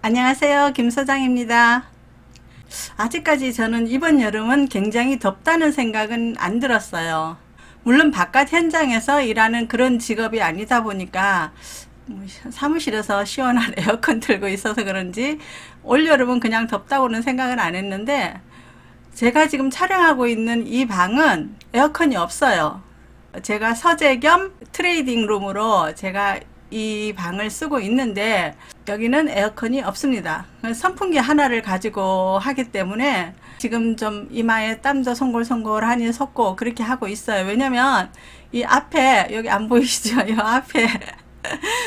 안녕하세요. 김 소장입니다. 아직까지 저는 이번 여름은 굉장히 덥다는 생각은 안 들었어요. 물론 바깥 현장에서 일하는 그런 직업이 아니다 보니까 사무실에서 시원한 에어컨 틀고 있어서 그런지 올여름은 그냥 덥다고는 생각을 안 했는데, 제가 지금 촬영하고 있는 이 방은 에어컨이 없어요. 제가 서재 겸 트레이딩 룸으로 제가 이 방을 쓰고 있는데 여기는 에어컨이 없습니다. 선풍기 하나를 가지고 하기 때문에 지금 좀 이마에 땀도 송골송골하니 솟고 그렇게 하고 있어요. 왜냐면 이 앞에, 여기 안 보이시죠? 이 앞에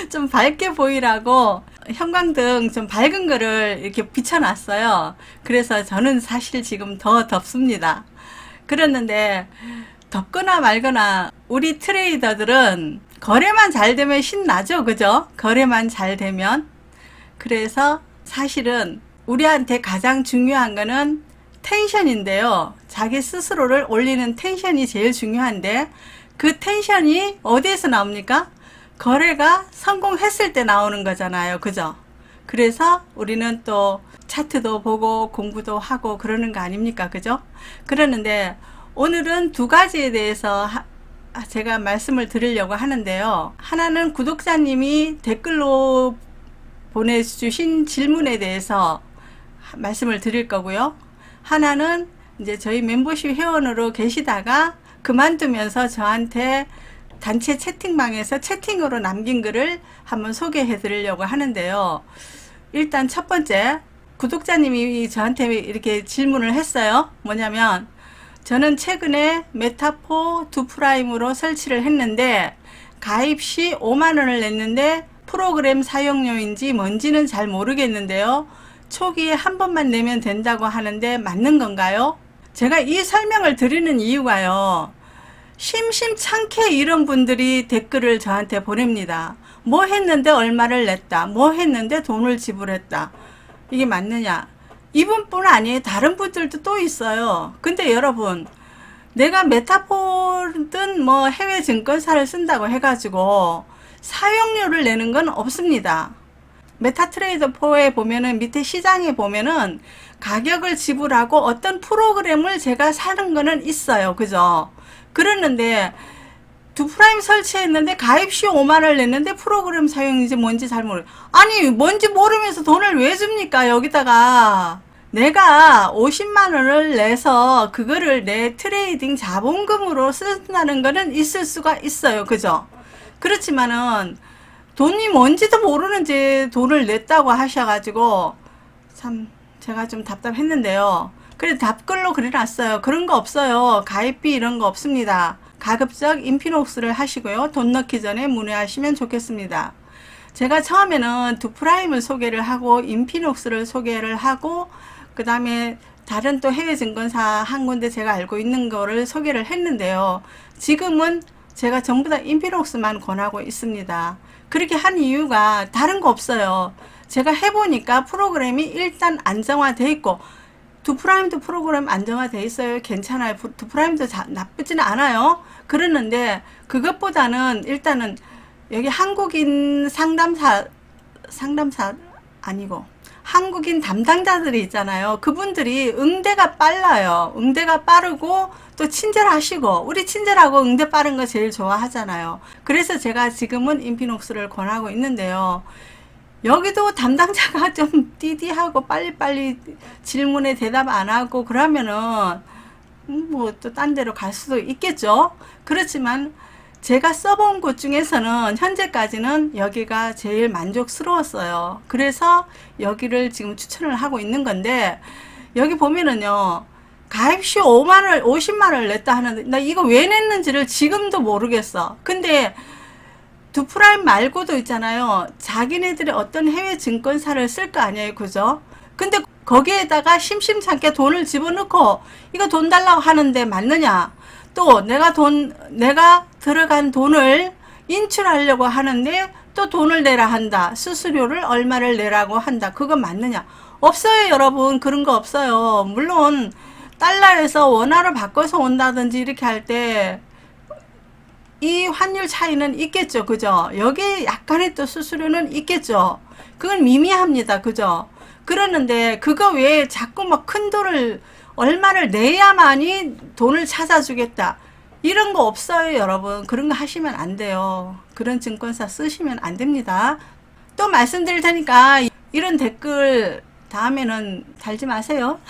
좀 밝게 보이라고 형광등 좀 밝은 거를 이렇게 비춰놨어요. 그래서 저는 사실 지금 더 덥습니다. 그랬는데 덥거나 말거나 우리 트레이더들은 거래만 잘 되면 신나죠, 그죠? 거래만 잘 되면. 그래서 사실은 우리한테 가장 중요한 거는 텐션인데요. 자기 스스로를 올리는 텐션이 제일 중요한데, 그 텐션이 어디에서 나옵니까? 거래가 성공했을 때 나오는 거잖아요, 그죠? 그래서 우리는 또 차트도 보고 공부도 하고 그러는 거 아닙니까, 그죠? 그러는데 오늘은 두 가지에 대해서 제가 말씀을 드리려고 하는데요. 하나는 구독자님이 댓글로 보내주신 질문에 대해서 말씀을 드릴 거고요. 하나는 이제 저희 멤버십 회원으로 계시다가 그만두면서 저한테 단체 채팅방에서 채팅으로 남긴 글을 한번 소개해 드리려고 하는데요. 일단 첫 번째, 구독자님이 저한테 이렇게 질문을 했어요. 뭐냐면, 저는 최근에 메타포 2프라임으로 설치를 했는데 가입 시 5만원을 냈는데 프로그램 사용료인지 뭔지는 잘 모르겠는데요. 초기에 한 번만 내면 된다고 하는데 맞는 건가요? 제가 이 설명을 드리는 이유가요, 심심찮게 이런 분들이 댓글을 저한테 보냅니다. 뭐 했는데 얼마를 냈다, 뭐 했는데 돈을 지불했다. 이게 맞느냐? 이분뿐 아니에요. 다른 분들도 또 있어요. 근데 여러분, 내가 메타포든 뭐 해외 증권사를 쓴다고 해가지고 사용료를 내는 건 없습니다. 메타트레이더 4에 보면은, 밑에 시장에 보면은 가격을 지불하고 어떤 프로그램을 제가 사는 거는 있어요, 그죠? 그랬는데 2프라임 설치했는데 가입 시 5만원을 냈는데 프로그램 사용인지 뭔지 잘 모르. 아니, 뭔지 모르면서 돈을 왜 줍니까? 여기다가 내가 50만원을 내서 그거를 내 트레이딩 자본금으로 쓴다는 거는 있을 수가 있어요, 그죠? 그렇지만은 돈이 뭔지도 모르는지 돈을 냈다고 하셔가지고 참 제가 좀 답답했는데요. 그래서 답글로 그려놨어요. 그런 거 없어요. 가입비 이런 거 없습니다. 가급적 인피녹스를 하시고요. 돈 넣기 전에 문의하시면 좋겠습니다. 제가 처음에는 2프라임을 소개를 하고 인피녹스를 소개를 하고 그 다음에 다른 또 해외 증권사 한 군데 제가 알고 있는 거를 소개를 했는데요. 지금은 제가 전부 다 인피녹스만 권하고 있습니다. 그렇게 한 이유가 다른 거 없어요. 제가 해보니까 프로그램이 일단 안정화되어 있고, 2프라임도 프로그램 안정화되어 있어요. 괜찮아요. 2프라임도 나쁘지는 않아요. 그러는데 그것보다는 일단은 여기 한국인 상담사 아니고 한국인 담당자들이 있잖아요. 그분들이 응대가 빨라요. 응대가 빠르고 또 친절하시고, 우리 친절하고 응대 빠른 거 제일 좋아하잖아요. 그래서 제가 지금은 인피녹스를 권하고 있는데요. 여기도 담당자가 좀 띠디하고 빨리빨리 질문에 대답 안 하고 그러면은 뭐 또 딴 데로 갈 수도 있겠죠. 그렇지만 제가 써본 곳 중에서는 현재까지는 여기가 제일 만족스러웠어요. 그래서 여기를 지금 추천을 하고 있는 건데, 여기 보면은요, 가입 시 50만원을 냈다 하는데 나 이거 왜 냈는지를 지금도 모르겠어. 근데 2프라임 말고도 있잖아요. 자기네들이 어떤 해외 증권사를 쓸 거 아니에요, 그죠? 근데 거기에다가 심심찮게 돈을 집어넣고 이거 돈 달라고 하는데 맞느냐? 또 내가 들어간 돈을 인출하려고 하는데 또 돈을 내라 한다. 수수료를 얼마를 내라고 한다. 그거 맞느냐? 없어요, 여러분. 그런 거 없어요. 물론 달러에서 원화로 바꿔서 온다든지 이렇게 할 때 이 환율 차이는 있겠죠, 그죠? 여기 약간의 또 수수료는 있겠죠. 그건 미미합니다. 그죠? 그러는데 그거 외에 자꾸 막 큰 돈을 얼마를 내야만이 돈을 찾아주겠다. 이런 거 없어요, 여러분. 그런 거 하시면 안 돼요. 그런 증권사 쓰시면 안 됩니다. 또 말씀드릴 테니까 이런 댓글 다음에는 달지 마세요.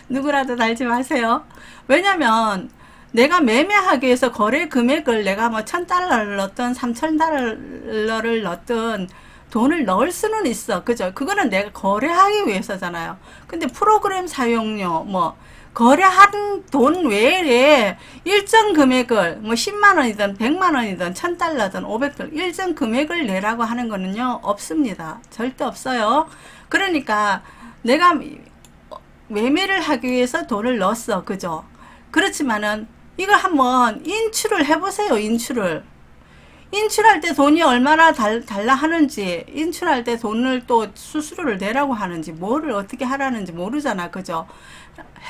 누구라도 달지 마세요. 왜냐면 내가 매매하기 위해서 거래 금액을 내가 뭐 $1,000를 넣든 3,000달러를 넣든 돈을 넣을 수는 있어. 그죠? 그거는 내가 거래하기 위해서잖아요. 근데 프로그램 사용료, 뭐, 거래한 돈 외에 일정 금액을, 뭐, 10만원이든 100만원이든 1,000달러든 500달러, 일정 금액을 내라고 하는 거는요, 없습니다. 절대 없어요. 그러니까 내가 매매를 하기 위해서 돈을 넣었어. 그죠? 그렇지만은 이걸 한번 인출을 해보세요. 인출할 때 돈이 얼마나 달라 하는지, 인출할 때 돈을 또 수수료를 내라고 하는지, 뭐를 어떻게 하라는지 모르잖아. 그죠?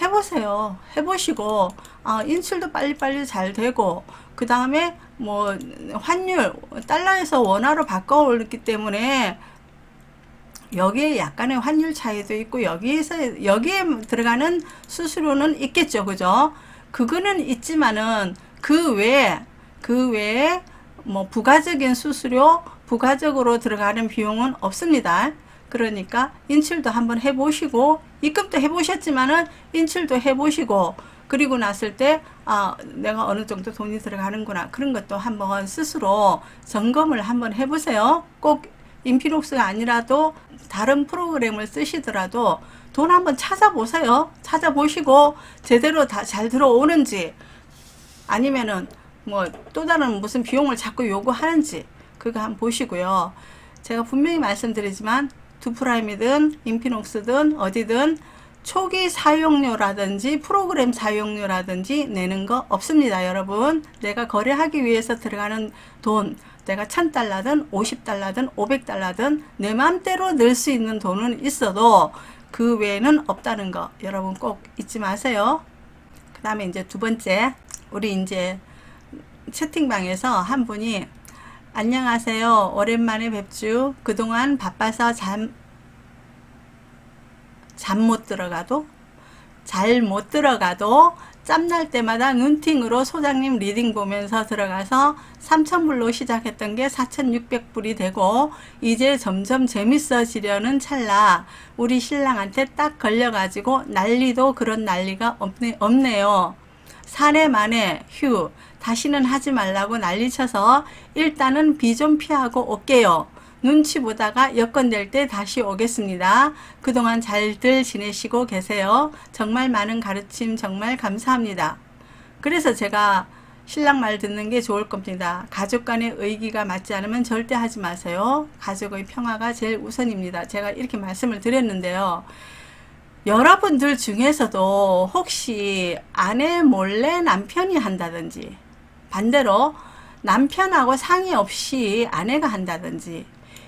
해보세요. 해보시고, 인출도 빨리빨리 잘 되고, 그 다음에 뭐, 환율, 달러에서 원화로 바꿔올렸기 때문에, 여기에 약간의 환율 차이도 있고, 여기에 들어가는 수수료는 있겠죠. 그죠? 그거는 있지만은, 그 외에, 뭐 부가적인 수수료, 부가적으로 들어가는 비용은 없습니다. 그러니까 인출도 한번 해보시고, 입금도 해보셨지만은 인출도 해보시고, 그리고 났을 때 내가 어느 정도 돈이 들어가는구나, 그런 것도 한번 스스로 점검을 한번 해보세요. 꼭 인피닉스가 아니라도 다른 프로그램을 쓰시더라도 돈 한번 찾아보세요. 찾아보시고 제대로 다 잘 들어오는지, 아니면은 뭐 또 다른 무슨 비용을 자꾸 요구하는지 그거 한번 보시고요. 제가 분명히 말씀드리지만 두프라임이든 인피닉스든 어디든 초기 사용료라든지 프로그램 사용료라든지 내는 거 없습니다. 여러분, 내가 거래하기 위해서 들어가는 돈, 내가 $1,000든 50달러든 500달러든 내 맘대로 넣을 수 있는 돈은 있어도 그 외에는 없다는 거 여러분 꼭 잊지 마세요. 그 다음에 이제 두 번째, 우리 이제 채팅방에서 한 분이 안녕하세요. 오랜만에 뵙주. 그동안 바빠서 잘 못 들어가도 짬날 때마다 눈팅으로 소장님 리딩 보면서 들어가서 3,000불로 시작했던 게 4,600불이 되고 이제 점점 재밌어지려는 찰나 우리 신랑한테 딱 걸려가지고 난리도 그런 난리가 없네요. 사내 만에 휴 다시는 하지 말라고 난리쳐서 일단은 비 좀 피하고 올게요. 눈치 보다가 여건 될 때 다시 오겠습니다. 그동안 잘들 지내시고 계세요. 정말 많은 가르침 정말 감사합니다. 그래서 제가 신랑 말 듣는 게 좋을 겁니다. 가족 간의 의기가 맞지 않으면 절대 하지 마세요. 가족의 평화가 제일 우선입니다. 제가 이렇게 말씀을 드렸는데요. 여러분들 중에서도 혹시 아내 몰래 남편이 한다든지, 반대로 남편하고 상의 없이 아내가 한다든지,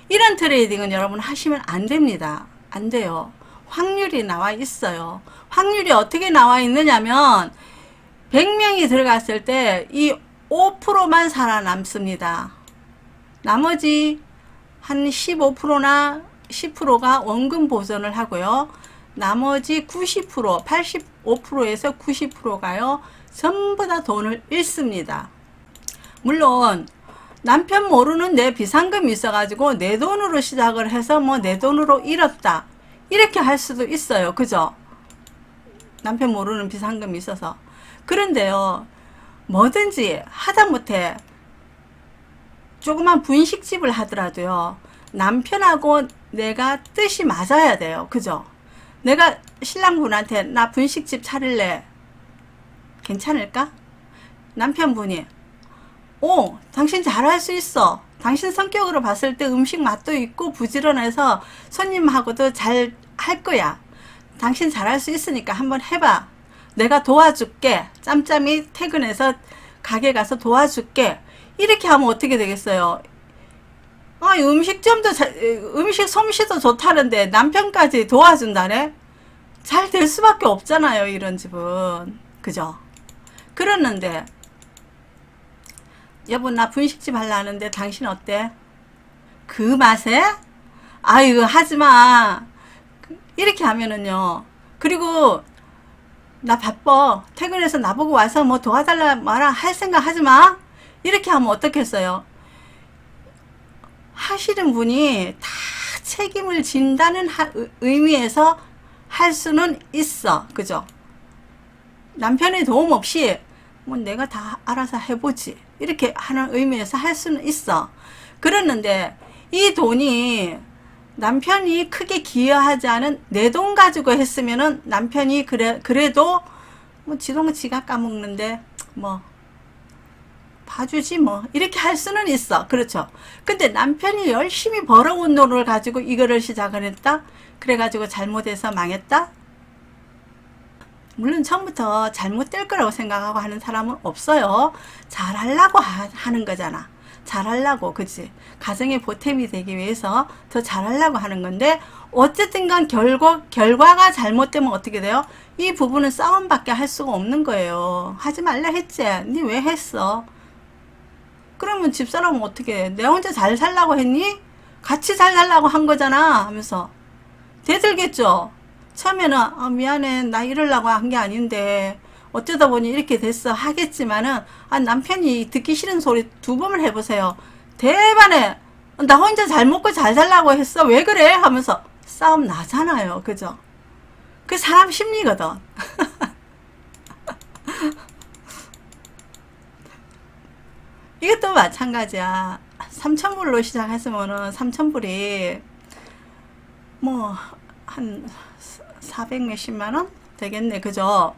이런 트레이딩은 여러분 하시면 안 됩니다. 안 돼요. 확률이 나와 있어요. 확률이 어떻게 나와 있느냐면 100명이 들어갔을 때 이 5%만 살아남습니다. 나머지 한 15%나 10%가 원금 보전을 하고요. 나머지 90%, 85%에서 90%가요. 전부 다 돈을 잃습니다. 물론 남편 모르는 내 비상금이 있어가지고 내 돈으로 시작을 해서 뭐 내 돈으로 잃었다, 이렇게 할 수도 있어요. 그죠? 남편 모르는 비상금이 있어서. 그런데요, 뭐든지 하다못해 조그만 분식집을 하더라도요, 남편하고 내가 뜻이 맞아야 돼요. 그죠? 내가 신랑분한테 나 분식집 차릴래, 괜찮을까? 남편분이 당신 잘할 수 있어. 당신 성격으로 봤을 때 음식 맛도 있고 부지런해서 손님하고도 잘 할 거야. 당신 잘할 수 있으니까 한번 해봐. 내가 도와줄게. 짬짬이 퇴근해서 가게 가서 도와줄게. 이렇게 하면 어떻게 되겠어요? 음식점도 음식 솜씨도 좋다는데 남편까지 도와준다네? 잘 될 수밖에 없잖아요, 이런 집은. 그죠? 그러는데 여보 나 분식집 하려는데 당신 어때? 그 맛에? 아이고, 하지 마. 이렇게 하면은요. 그리고, 나 바빠. 퇴근해서 나보고 와서 뭐 도와달라 말아 할 생각 하지 마. 이렇게 하면 어떻겠어요? 하시는 분이 다 책임을 진다는 의미에서 할 수는 있어. 그죠? 남편의 도움 없이 뭐 내가 다 알아서 해보지. 이렇게 하는 의미에서 할 수는 있어. 그랬는데 이 돈이 남편이 크게 기여하지 않은 내 돈 가지고 했으면은 남편이 그래도 뭐 지동 지가 까먹는데 뭐 봐주지 뭐 이렇게 할 수는 있어. 그렇죠. 근데 남편이 열심히 벌어온 돈을 가지고 이거를 시작을 했다. 그래가지고 잘못해서 망했다. 물론 처음부터 잘못될 거라고 생각하고 하는 사람은 없어요. 잘하려고 하는 거잖아. 잘하려고, 그치? 가정의 보탬이 되기 위해서 더 잘하려고 하는 건데, 어쨌든 간 결과가 잘못되면 어떻게 돼요? 이 부분은 싸움밖에 할 수가 없는 거예요. 하지 말라 했지? 니 왜 했어? 그러면 집사람은 어떻게 해? 내가 혼자 잘 살라고 했니? 같이 잘 살라고 한 거잖아 하면서 대들겠죠. 처음에는 미안해, 나 이러려고 한 게 아닌데 어쩌다 보니 이렇게 됐어 하겠지만은 남편이 듣기 싫은 소리 2번을 해보세요. 대반에 나 혼자 잘 먹고 잘 살라고 했어 왜 그래 하면서 싸움 나잖아요. 그죠? 그 사람 심리거든. 이것도 마찬가지야. 3,000불로 시작했으면은 3,000불이 뭐 한 400 몇십만원 되겠네. 그죠?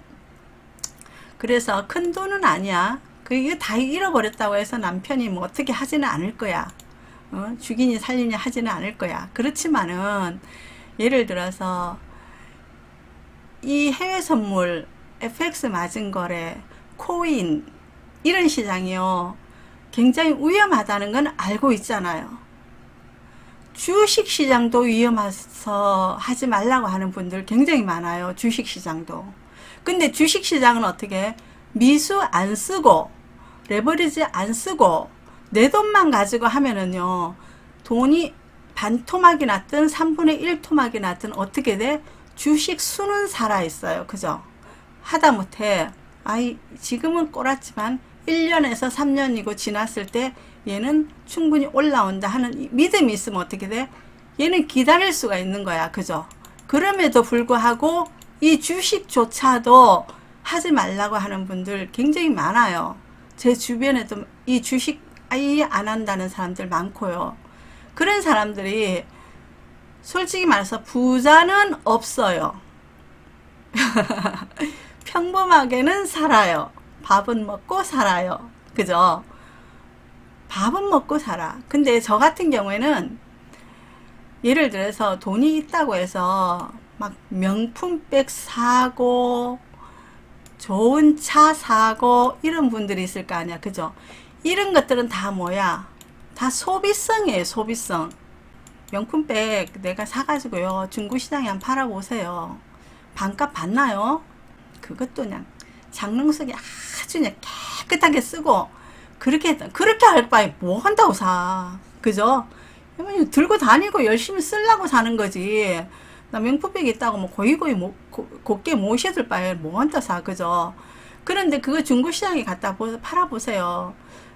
그래서 큰 돈은 아니야. 이거 다 잃어버렸다고 해서 남편이 뭐 어떻게 하지는 않을 거야. 죽이니 살리니 하지는 않을 거야. 그렇지만은 예를 들어서 이 해외 선물, FX 맞은 거래, 코인 이런 시장이요. 굉장히 위험하다는 건 알고 있잖아요. 주식시장도 위험해서 하지 말라고 하는 분들 굉장히 많아요. 주식시장도. 근데 주식시장은 어떻게 미수 안 쓰고 레버리지 안 쓰고 내 돈만 가지고 하면은요. 돈이 반토막이 났든 3분의 1 토막이 났든 어떻게 돼? 주식 수는 살아있어요. 그죠? 하다못해 지금은 꼬랐지만 1년에서 3년이고 지났을 때 얘는 충분히 올라온다 하는 믿음이 있으면 어떻게 돼? 얘는 기다릴 수가 있는 거야. 그죠? 그럼에도 불구하고 이 주식조차도 하지 말라고 하는 분들 굉장히 많아요. 제 주변에도 이 주식 아예 안 한다는 사람들 많고요. 그런 사람들이 솔직히 말해서 부자는 없어요. 평범하게는 살아요. 밥은 먹고 살아요. 그죠? 밥은 먹고 살아. 근데 저 같은 경우에는 예를 들어서 돈이 있다고 해서 막 명품백 사고 좋은 차 사고 이런 분들이 있을 거 아니야. 그죠? 이런 것들은 다 뭐야? 다 소비성이에요. 소비성. 명품백 내가 사가지고요. 중고시장에 한번 팔아보세요. 반값 받나요? 그것도 그냥 장롱 속에 아주 그냥 깨끗하게 쓰고 그렇게 할 바에 뭐 한다고 사. 그죠? 들고 다니고 열심히 쓰려고 사는 거지. 나 명품백이 있다고 뭐 고이고이 곱게 모셔둘 바에 뭐 한다 사. 그죠? 그런데 그거 중고시장에 갖다 팔아보세요.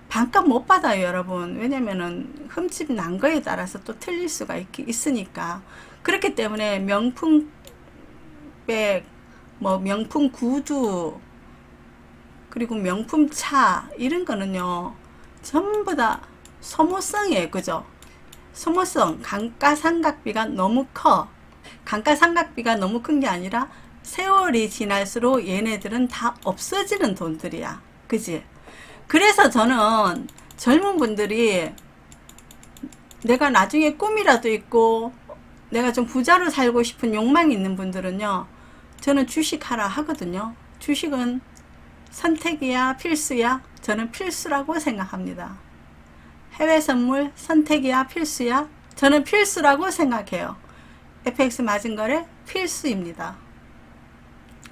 반값 못 받아요, 여러분. 왜냐면은 흠집 난 거에 따라서 또 틀릴 수가 있으니까. 그렇기 때문에 명품백, 뭐 명품 구두, 그리고 명품 차 이런 거는요 전부 다 소모성이에요. 그죠? 소모성, 감가상각비가 너무 커. 감가상각비가 너무 큰 게 아니라 세월이 지날수록 얘네들은 다 없어지는 돈들이야. 그지? 그래서 저는 젊은 분들이 내가 나중에 꿈이라도 있고 내가 좀 부자로 살고 싶은 욕망이 있는 분들은요 저는 주식하라 하거든요. 주식은 선택이야 필수야? 저는 필수라고 생각합니다. 해외 선물 선택이야 필수야? 저는 필수라고 생각해요. FX 맞은 거래 필수입니다.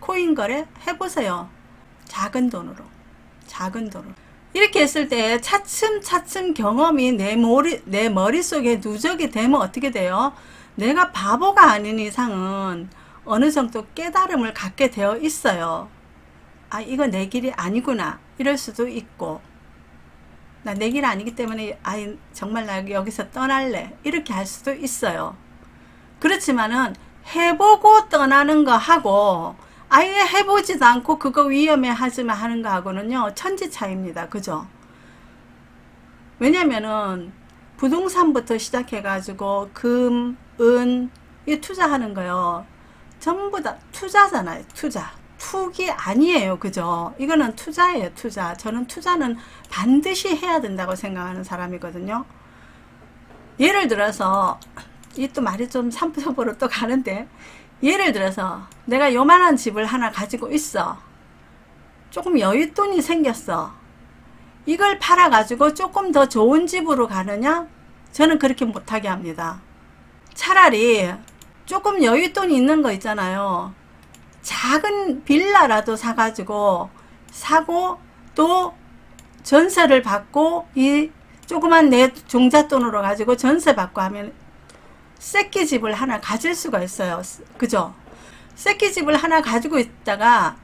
코인 거래 해보세요. 작은 돈으로. 이렇게 했을 때 차츰차츰 경험이 내 머릿속에 누적이 되면 어떻게 돼요? 내가 바보가 아닌 이상은 어느 정도 깨달음을 갖게 되어 있어요. 아, 이거 내 길이 아니구나. 이럴 수도 있고, 나 내 길 아니기 때문에 정말 나 여기서 떠날래. 이렇게 할 수도 있어요. 그렇지만은 해보고 떠나는 거 하고 아예 해보지도 않고 그거 위험해 하지만 하는 거 하고는요, 천지 차이입니다. 그죠? 왜냐면은 부동산부터 시작해가지고 금, 은, 이 투자하는 거요, 전부 다 투자잖아요. 투기 아니에요. 그죠? 이거는 투자예요. 투자. 저는 투자는 반드시 해야 된다고 생각하는 사람이거든요. 예를 들어서 이 또 말이 좀 산부적으로 또 가는데, 예를 들어서 내가 요만한 집을 하나 가지고 있어. 조금 여윳돈이 생겼어. 이걸 팔아가지고 조금 더 좋은 집으로 가느냐? 저는 그렇게 못하게 합니다. 차라리 조금 여윳돈이 있는 거 있잖아요. 작은 빌라라도 사고 또 전세를 받고 이 조그만 내 종잣돈으로 가지고 전세 받고 하면 새끼 집을 하나 가질 수가 있어요. 그죠? 새끼 집을 하나 가지고 있다가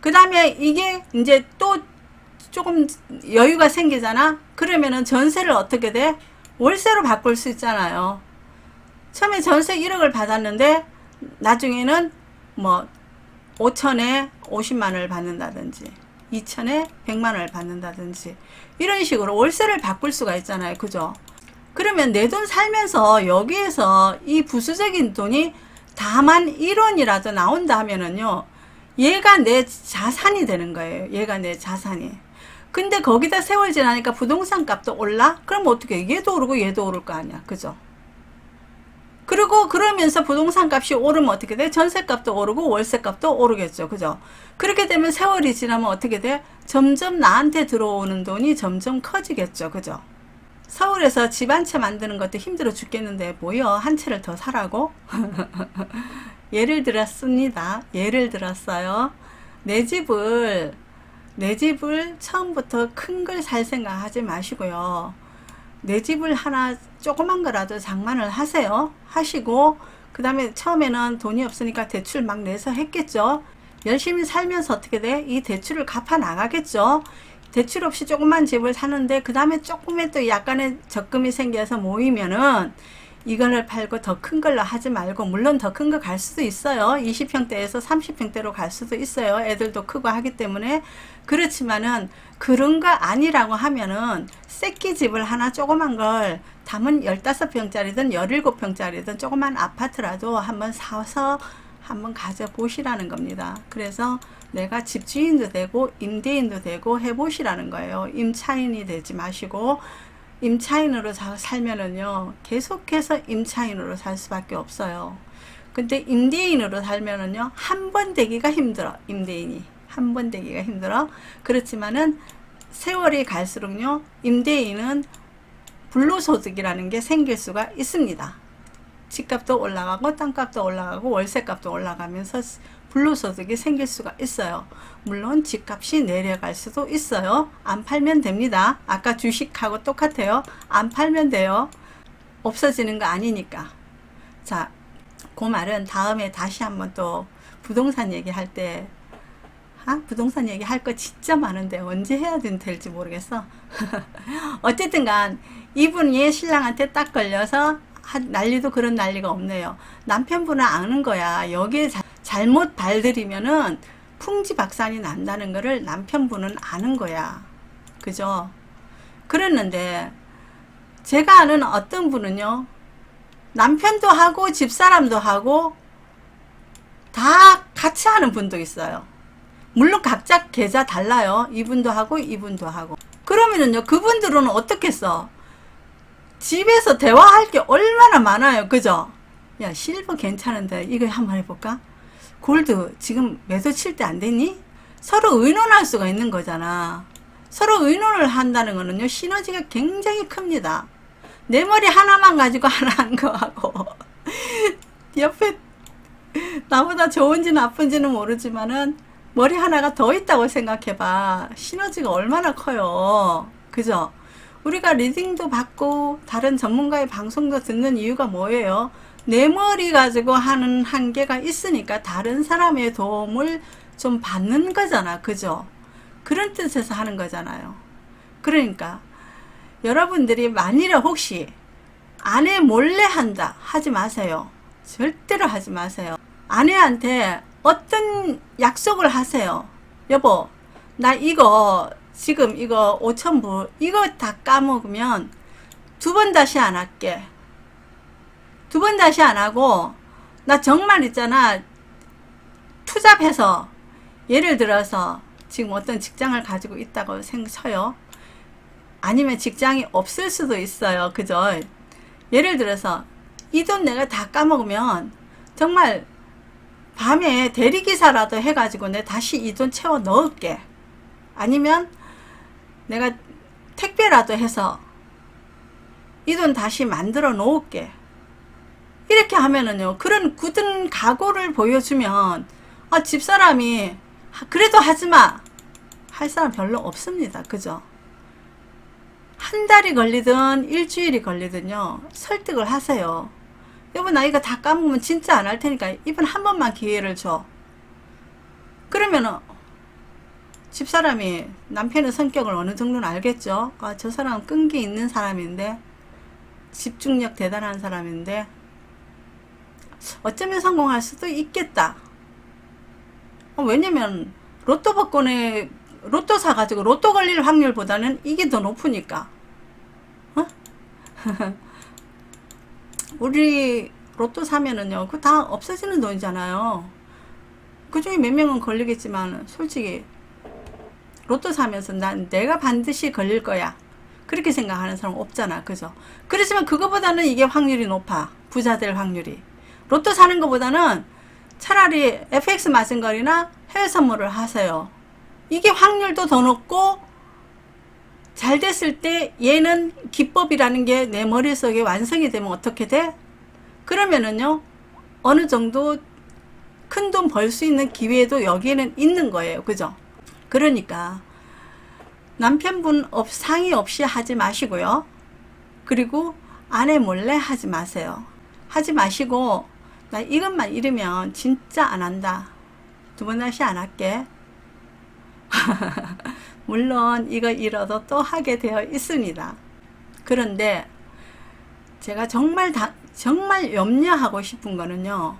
그 다음에 이게 이제 또 조금 여유가 생기잖아? 그러면은 전세를 어떻게 돼? 월세로 바꿀 수 있잖아요. 처음에 전세 1억을 받았는데 나중에는 뭐 5천에 50만 원을 받는다든지 2천에 100만 원을 받는다든지 이런 식으로 월세를 바꿀 수가 있잖아요. 그죠? 그러면 내 돈 살면서 여기에서 이 부수적인 돈이 다만 1원이라도 나온다 하면은요, 얘가 내 자산이 되는 거예요. 얘가 내 자산이. 근데 거기다 세월 지나니까 부동산 값도 올라? 그럼 어떻게 해? 얘도 오르고 얘도 오를 거 아니야. 그죠? 그리고 그러면서 부동산 값이 오르면 어떻게 돼? 전세 값도 오르고 월세 값도 오르겠죠. 그죠? 그렇게 되면 세월이 지나면 어떻게 돼? 점점 나한테 들어오는 돈이 점점 커지겠죠. 그죠? 서울에서 집 한 채 만드는 것도 힘들어 죽겠는데 뭐여, 한 채를 더 사라고? 예를 들었습니다. 예를 들었어요. 내 집을 처음부터 큰 걸 살 생각 하지 마시고요. 내 집을 하나 조그만 거라도 장만을 하세요. 하시고 그 다음에 처음에는 돈이 없으니까 대출 막 내서 했겠죠. 열심히 살면서 어떻게 돼? 이 대출을 갚아 나가겠죠. 대출 없이 조그만 집을 사는데 그 다음에 조금의 또 약간의 적금이 생겨서 모이면은 이거를 팔고 더 큰 걸로 하지 말고, 물론 더 큰 거 갈 수도 있어요. 20평대에서 30평대로 갈 수도 있어요. 애들도 크고 하기 때문에. 그렇지만은 그런 거 아니라고 하면은 새끼 집을 하나 조그만 걸 담은 15평짜리든 17평짜리든 조그만 아파트라도 한번 사서 한번 가져보시라는 겁니다. 그래서 내가 집주인도 되고 임대인도 되고 해보시라는 거예요. 임차인이 되지 마시고, 임차인으로 살면은요, 계속해서 임차인으로 살 수밖에 없어요. 근데 임대인으로 살면은요, 한 번 되기가 힘들어. 임대인이 한 번 되기가 힘들어. 그렇지만은 세월이 갈수록요, 임대인은 불로소득이라는 게 생길 수가 있습니다. 집값도 올라가고 땅값도 올라가고 월세값도 올라가면서 불로소득이 생길 수가 있어요. 물론 집값이 내려갈 수도 있어요. 안 팔면 됩니다. 아까 주식하고 똑같아요. 안 팔면 돼요. 없어지는 거 아니니까. 자, 그 말은 다음에 다시 한번 또 부동산 얘기할 때, 부동산 얘기 할 거 진짜 많은데 언제 해야 될지 모르겠어. 어쨌든 간 이분이 신랑한테 딱 걸려서 난리도 그런 난리가 없네요. 남편분은 아는 거야. 여기에 잘못 발들이면은 풍지박산이 난다는 거를 남편분은 아는 거야. 그죠? 그랬는데 제가 아는 어떤 분은요, 남편도 하고 집사람도 하고 다 같이 하는 분도 있어요. 물론 각자 계좌 달라요. 이분도 하고 이분도 하고. 그러면은요, 그분들은 어떻게 써? 집에서 대화할 게 얼마나 많아요. 그죠? 야, 실버 괜찮은데 이거 한번 해볼까? 골드 지금 매도 칠 때 안 됐니? 서로 의논할 수가 있는 거잖아. 서로 의논을 한다는 거는요, 시너지가 굉장히 큽니다. 내 머리 하나만 가지고 하나 한 거하고 옆에 나보다 좋은지 나쁜지는 모르지만은 머리 하나가 더 있다고 생각해봐. 시너지가 얼마나 커요. 그죠? 우리가 리딩도 받고 다른 전문가의 방송도 듣는 이유가 뭐예요? 내 머리 가지고 하는 한계가 있으니까 다른 사람의 도움을 좀 받는 거잖아. 그죠? 그런 뜻에서 하는 거잖아요. 그러니까 여러분들이 만일에 혹시 아내 몰래 한다 하지 마세요. 절대로 하지 마세요. 아내한테 어떤 약속을 하세요. 여보, 나 이거 지금 이거 5,000불 이거 다 까먹으면 2번 다시 안 할게. 2번 다시 안 하고 나 정말 있잖아, 투잡해서 예를 들어서 지금 어떤 직장을 가지고 있다고 쳐요. 아니면 직장이 없을 수도 있어요. 그죠? 예를 들어서 이 돈 내가 다 까먹으면 정말 밤에 대리기사라도 해가지고 내가 다시 이 돈 채워 넣을게. 아니면 내가 택배라도 해서 이 돈 다시 만들어 놓을게. 이렇게 하면은요, 그런 굳은 각오를 보여주면 집사람이 그래도 하지마 할 사람 별로 없습니다. 그죠? 한 달이 걸리든 일주일이 걸리든요, 설득을 하세요. 여보, 나 이거 다 까먹으면 진짜 안 할 테니까 이번 한 번만 기회를 줘. 그러면은 집사람이 남편의 성격을 어느 정도는 알겠죠. 저 사람은 끈기 있는 사람인데, 집중력 대단한 사람인데 어쩌면 성공할 수도 있겠다. 왜냐면 로또 복권에 로또 사가지고 로또 걸릴 확률보다는 이게 더 높으니까. 우리 로또 사면은요, 그거 다 없어지는 돈이잖아요. 그 중에 몇 명은 걸리겠지만 솔직히 로또 사면서 내가 반드시 걸릴 거야 그렇게 생각하는 사람 없잖아. 그죠? 그렇지만 그거보다는 이게 확률이 높아. 부자 될 확률이. 로또 사는 것보다는 차라리 FX 맞은 거리나 해외 선물을 하세요. 이게 확률도 더 높고 잘 됐을 때 얘는 기법이라는 게 내 머릿속에 완성이 되면 어떻게 돼? 그러면은요, 어느 정도 큰 돈 벌 수 있는 기회도 여기에는 있는 거예요. 그죠? 그러니까 남편분 상의 없이 하지 마시고요. 그리고 아내 몰래 하지 마세요. 하지 마시고, 나 이것만 잃으면 진짜 안 한다. 2번 다시 안 할게. 물론 이거 잃어도 또 하게 되어 있습니다. 그런데 제가 정말 염려하고 싶은 거는요,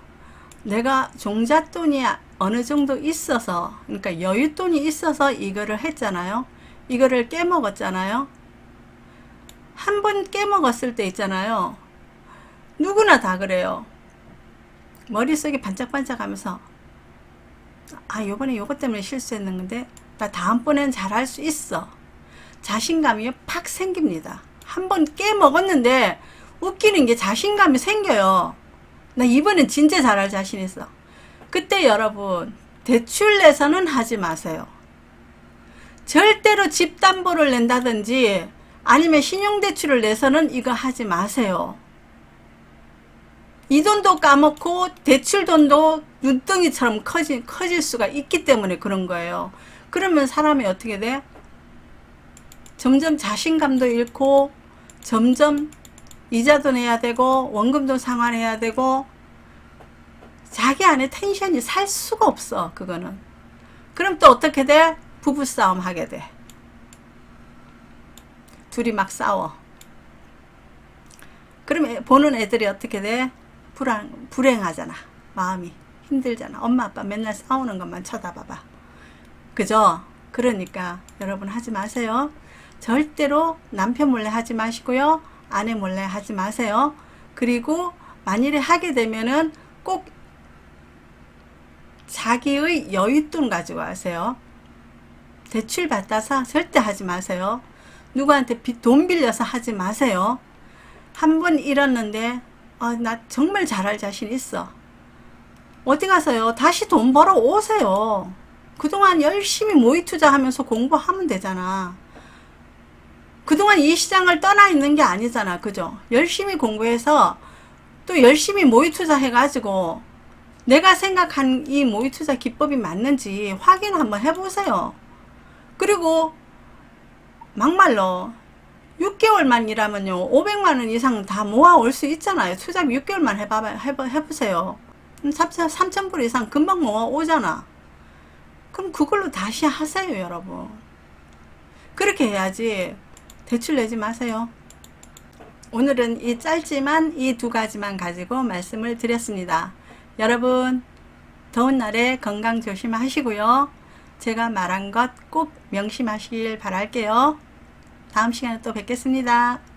내가 종잣돈이 어느 정도 있어서, 그러니까 여윳돈이 있어서 이거를 했잖아요. 이거를 깨먹었잖아요. 한 번 깨먹었을 때 있잖아요, 누구나 다 그래요. 머릿속이 반짝반짝 하면서 요번에 요것 때문에 실수했는데 나 다음번엔 잘할 수 있어. 자신감이 팍 생깁니다. 한 번 깨먹었는데 웃기는 게 자신감이 생겨요. 나 이번엔 진짜 잘할 자신 있어. 그때 여러분, 대출 내서는 하지 마세요. 절대로 집 담보를 낸다든지 아니면 신용대출을 내서는 이거 하지 마세요. 이 돈도 까먹고 대출 돈도 눈덩이처럼 커질 수가 있기 때문에 그런 거예요. 그러면 사람이 어떻게 돼? 점점 자신감도 잃고, 점점 이자도 내야 되고, 원금도 상환해야 되고, 자기 안에 텐션이 살 수가 없어. 그거는. 그럼 또 어떻게 돼? 부부싸움 하게 돼. 둘이 막 싸워. 그럼 보는 애들이 어떻게 돼? 불행하잖아. 마음이 힘들잖아. 엄마 아빠 맨날 싸우는 것만 쳐다봐봐. 그죠? 그러니까 여러분 하지 마세요. 절대로 남편 몰래 하지 마시고요. 아내 몰래 하지 마세요. 그리고 만일에 하게 되면은 꼭 자기의 여윳돈 가지고 하세요. 대출 받아서 절대 하지 마세요. 누구한테 돈 빌려서 하지 마세요. 한 번 잃었는데 나 정말 잘할 자신 있어. 어디 가서요? 다시 돈 벌어 오세요. 그동안 열심히 모의 투자하면서 공부하면 되잖아. 그동안 이 시장을 떠나 있는 게 아니잖아. 그죠? 열심히 공부해서 또 열심히 모의 투자해가지고 내가 생각한 이 모의 투자 기법이 맞는지 확인 한번 해보세요. 그리고 막말로 6개월만 일하면요 500만원 이상 다 모아올 수 있잖아요. 투자비 6개월만 해보세요. 3,000불 이상 금방 모아오잖아. 그럼 그걸로 다시 하세요, 여러분. 그렇게 해야지 대출 내지 마세요. 오늘은 이 짧지만 이 두 가지만 가지고 말씀을 드렸습니다. 여러분 더운 날에 건강 조심하시고요. 제가 말한 것 꼭 명심하시길 바랄게요. 다음 시간에 또 뵙겠습니다.